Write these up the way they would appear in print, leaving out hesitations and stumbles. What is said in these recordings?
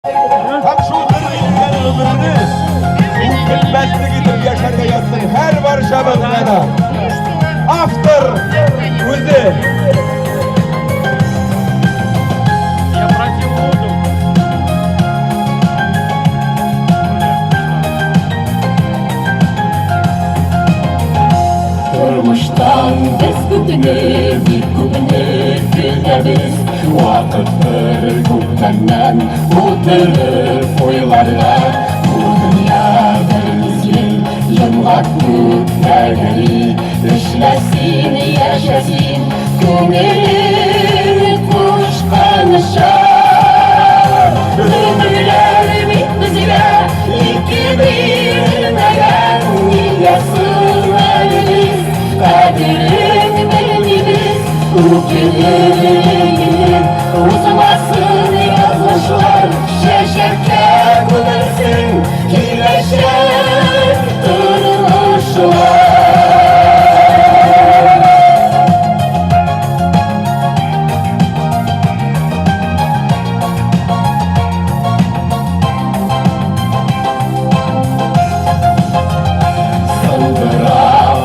Tam şu kırmızı ömrünü bu bilmezligidir yaşarda yatsın her barışamızda da. After Uzi. Я просил воду. Durmuştan beskutini, bir kubini güldemiz Vakıftır kubtenden uğdırıp oylarla Bu dünya denizli yımlak kublerleri Işlesin, yaşasın, kumiri kuşkanışar Ömürler bitmesiyle iki bilmeden yasın elimiz Kaderin belimiz bu günün uzamasın yazmışlar Şeşerken bulursun kileşer durmuşlar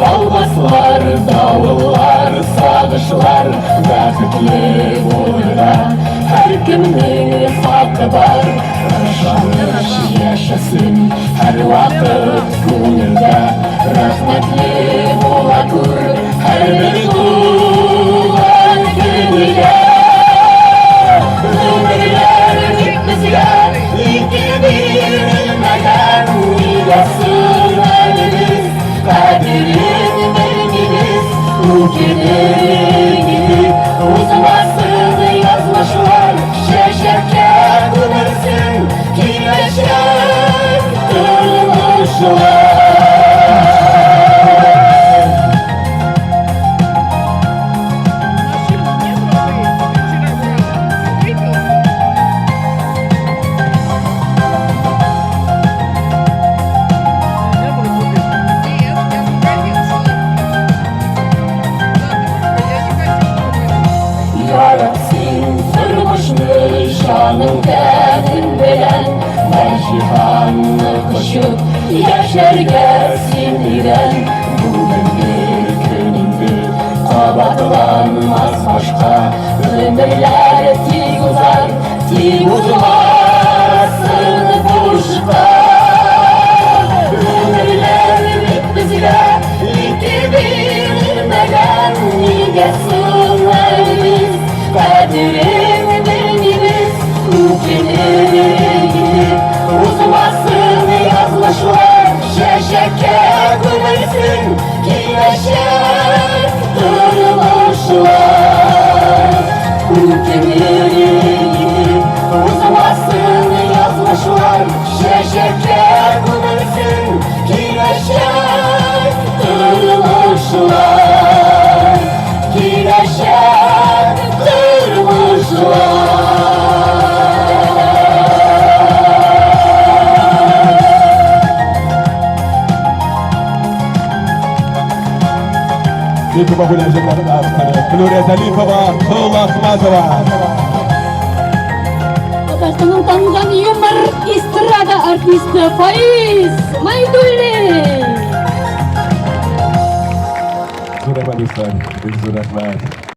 Almaslar, davullar, sağışlar Vakıflı burada her kiminin hakkı var Yaşanmış yaşasın her vakit gönülde Rahmetli bulakur her bir kullar gününe Ömürler bitmesiyle iki bilmeden yasın elimiz Kaderin belimiz Ülkenin uzamasın yazmışlar Şeşerken bulursun kileşer durmuşlar Yaratsın durmuşmuş şanın kendin bilen Ben cihanlı koşup yaşar gelsin bilen Bugün bir günündür kabaklanmaz başka Ömürler tir uzar, tir uzmasın boşta Ömürler bitmesiyle iki bilmeden yasın elimiz Kaderin belimiz ülkenin uzamasın yazmışlar Şeşerken bulursun kileşer durmuşlar Ülkenin uzamasın yazmışlar Şeşerken bulursun kileşer durmuşlar Kileşer durmuşlar Lipa Babula Jemana Gloria Talipova Thomas Mazova Tentang humor Istrada artis Faiz Maiduli Sudah bagus, Sudah